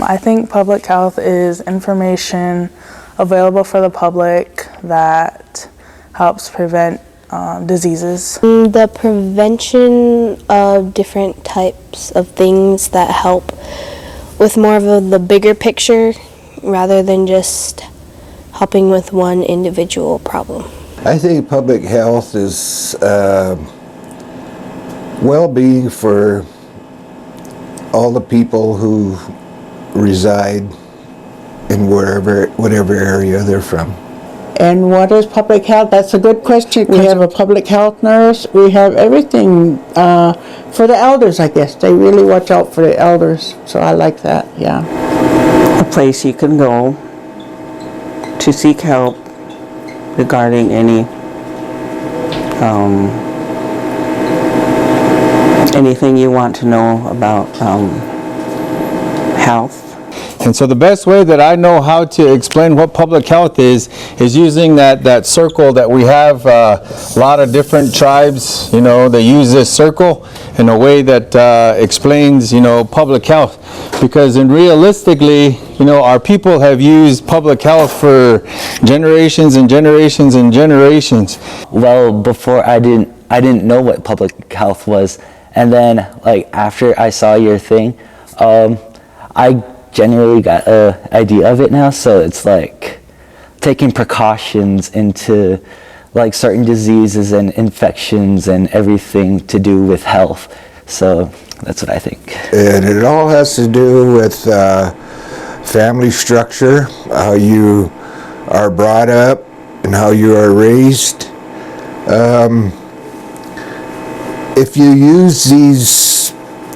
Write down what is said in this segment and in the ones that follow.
I think public health is information available for the public that helps prevent diseases. The prevention of different types of things that help with more of the bigger picture rather than just helping with one individual problem. I think public health is well-being for all the people who reside in whatever area they're from. And what is public health? That's a good question. We have a public health nurse. We have everything for the elders, I guess. They really watch out for the elders, so I like that, yeah. A place you can go to seek help regarding anything you want to know about health. And so the best way that I know how to explain what public health is using that circle that we have. A lot of different tribes, they use this circle in a way that explains, public health. Because realistically, our people have used public health for generations and generations and generations. Well, before I didn't know what public health was, and then after I saw your thing, I generally got an idea of it now. So it's like taking precautions into certain diseases and infections and everything to do with health. So that's what I think. And it all has to do with family structure, how you are brought up and how you are raised. If you use these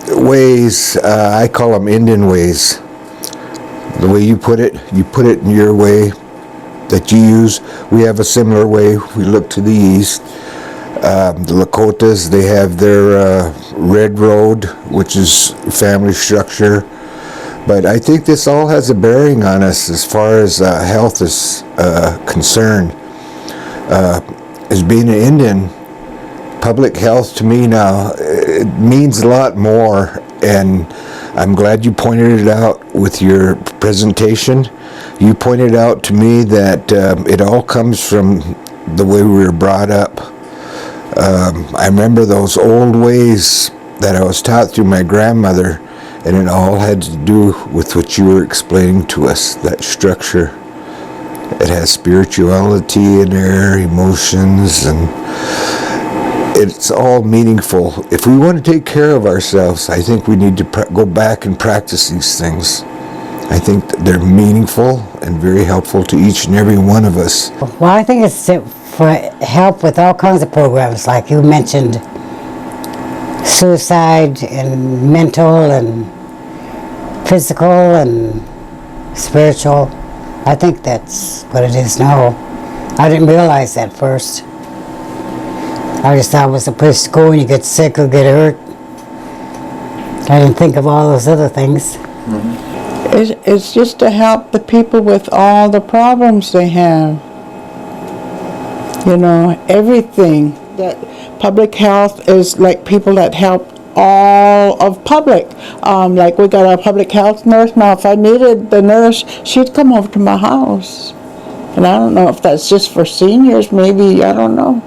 ways, I call them Indian ways. The way you put it in your way that you use. We have a similar way. We look to the east. The Lakotas, they have their Red Road, which is family structure. But I think this all has a bearing on us as far as health is concerned. As being an Indian, public health to me now, it means a lot more, and I'm glad you pointed it out with your presentation. You pointed out to me that it all comes from the way we were brought up. I remember those old ways that I was taught through my grandmother, and it all had to do with what you were explaining to us, that structure. It has spirituality in there, emotions, and it's all meaningful. If we want to take care of ourselves, I think we need to go back and practice these things. I think that they're meaningful and very helpful to each and every one of us. Well, I think it's for help with all kinds of programs, like you mentioned, suicide and mental and physical and spiritual. I think that's what it is now. I didn't realize that first. I just thought it was a place to go when you get sick or get hurt. I didn't think of all those other things. Mm-hmm. It's just to help the people with all the problems they have. Everything. That public health is like people that help all of public. Like we got our public health nurse now. If I needed the nurse, she'd come over to my house. And I don't know if that's just for seniors, maybe, I don't know.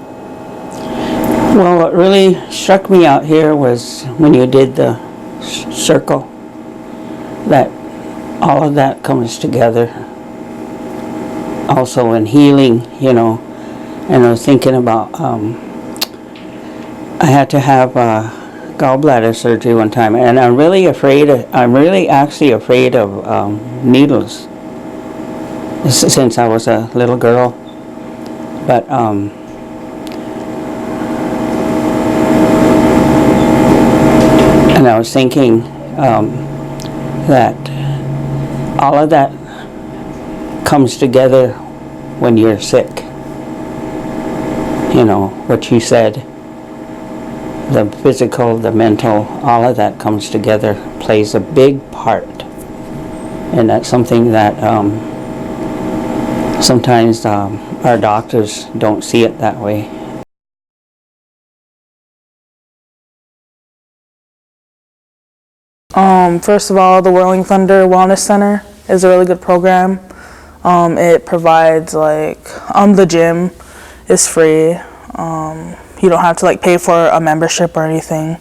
Well, what really struck me out here was when you did the circle, that all of that comes together. Also in healing, and I was thinking about, I had to have gallbladder surgery one time, and I'm really actually afraid of needles since I was a little girl. But and I was thinking that all of that comes together when you're sick. What you said, the physical, the mental, all of that comes together, plays a big part. And that's something that sometimes our doctors don't see it that way. First of all, the Whirling Thunder Wellness Center is a really good program. It provides the gym is free. You don't have to pay for a membership or anything.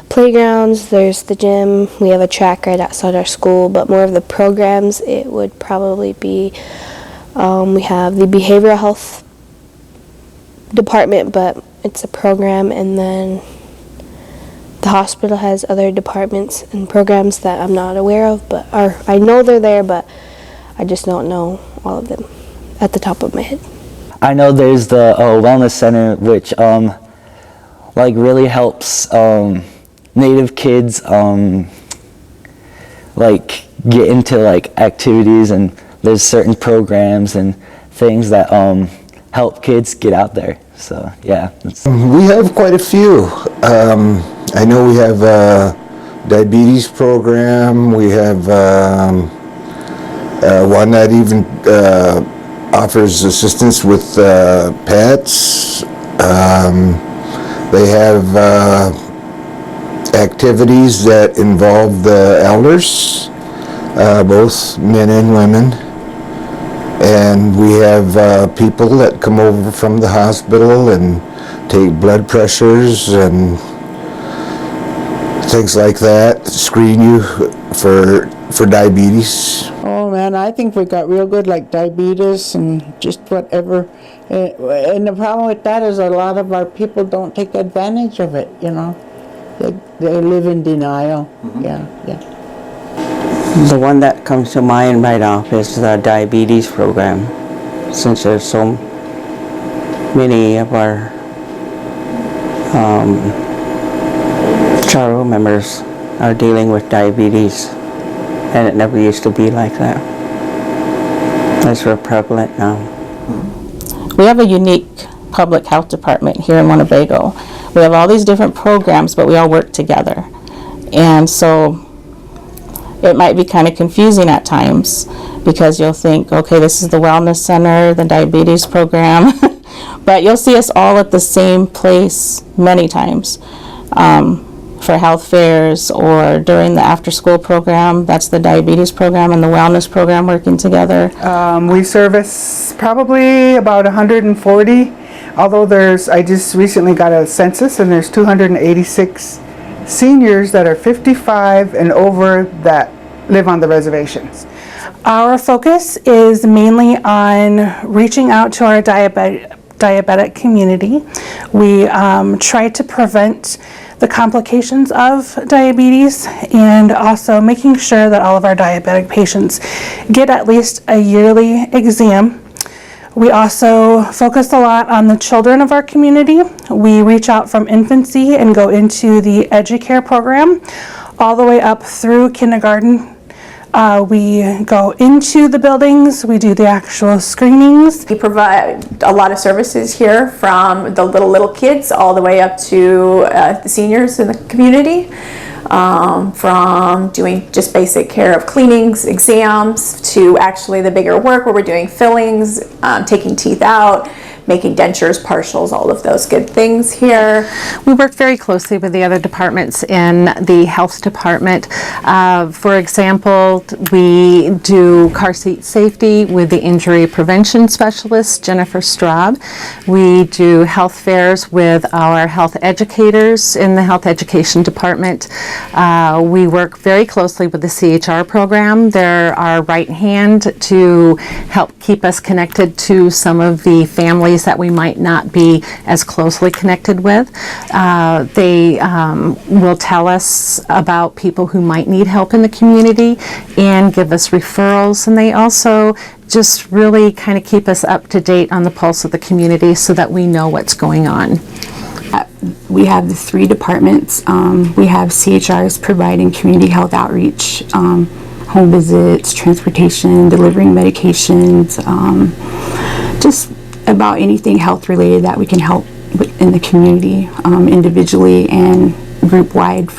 Playgrounds, there's the gym, we have a track right outside our school, but more of the programs, it would probably be, we have the behavioral health department, but it's a program, and then the hospital has other departments and programs that I'm not aware of, but I know they're there, but I just don't know all of them at the top of my head. I know there's the wellness center, which really helps Native kids get into activities, and there's certain programs and things that help kids get out there. So yeah, We have quite a few. I know we have a diabetes program. We have one that even offers assistance with pets. They have activities that involve the elders, both men and women. And we have people that come over from the hospital and take blood pressures and things like that, screen you for diabetes. Oh man, I think we got real good, diabetes and just whatever. And the problem with that is a lot of our people don't take advantage of it, They live in denial. Mm-hmm. Yeah. The one that comes to mind right off is the diabetes program, since there's so many of our tribal members are dealing with diabetes, and it never used to be like that. It's real prevalent now. We have a unique public health department here in Winnebago. We have all these different programs, but we all work together. And so it might be kind of confusing at times, because you'll think, okay, this is the wellness center, the diabetes program, but you'll see us all at the same place many times. For health fairs or during the after-school program, that's the diabetes program and the wellness program working together. We service probably about 140, although I just recently got a census, and there's 286 seniors that are 55 and over that live on the reservations. Our focus is mainly on reaching out to our diabetic community. We try to prevent the complications of diabetes, and also making sure that all of our diabetic patients get at least a yearly exam. We also focus a lot on the children of our community. We reach out from infancy and go into the EduCare program all the way up through kindergarten. We go into the buildings, we do the actual screenings. We provide a lot of services here, from the little kids all the way up to the seniors in the community, from doing just basic care of cleanings, exams, to actually the bigger work where we're doing fillings, taking teeth out, making dentures, partials, all of those good things here. We work very closely with the other departments in the health department. For example, we do car seat safety with the injury prevention specialist, Jennifer Straub. We do health fairs with our health educators in the health education department. We work very closely with the CHR program. They're our right hand to help keep us connected to some of the families that we might not be as closely connected with. They will tell us about people who might need help in the community and give us referrals, and they also just really kind of keep us up to date on the pulse of the community so that we know what's going on. We have the 3 departments. We have CHRs providing community health outreach, home visits, transportation, delivering medications, just about anything health related that we can help with in the community, individually and group wide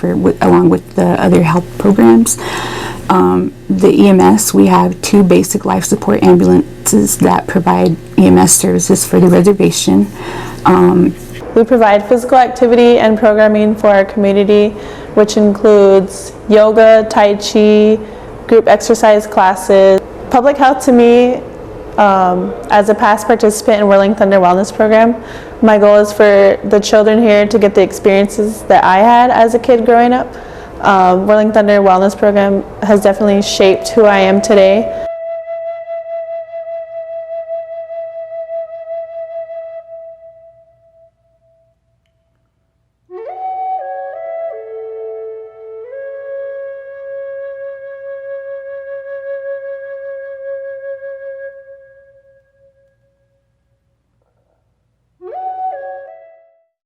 along with the other health programs. The EMS, we have 2 basic life support ambulances that provide EMS services for the reservation. We provide physical activity and programming for our community which includes yoga, tai chi, group exercise classes. Public health to me, as a past participant in Whirling Thunder Wellness Program, my goal is for the children here to get the experiences that I had as a kid growing up. Whirling Thunder Wellness Program has definitely shaped who I am today.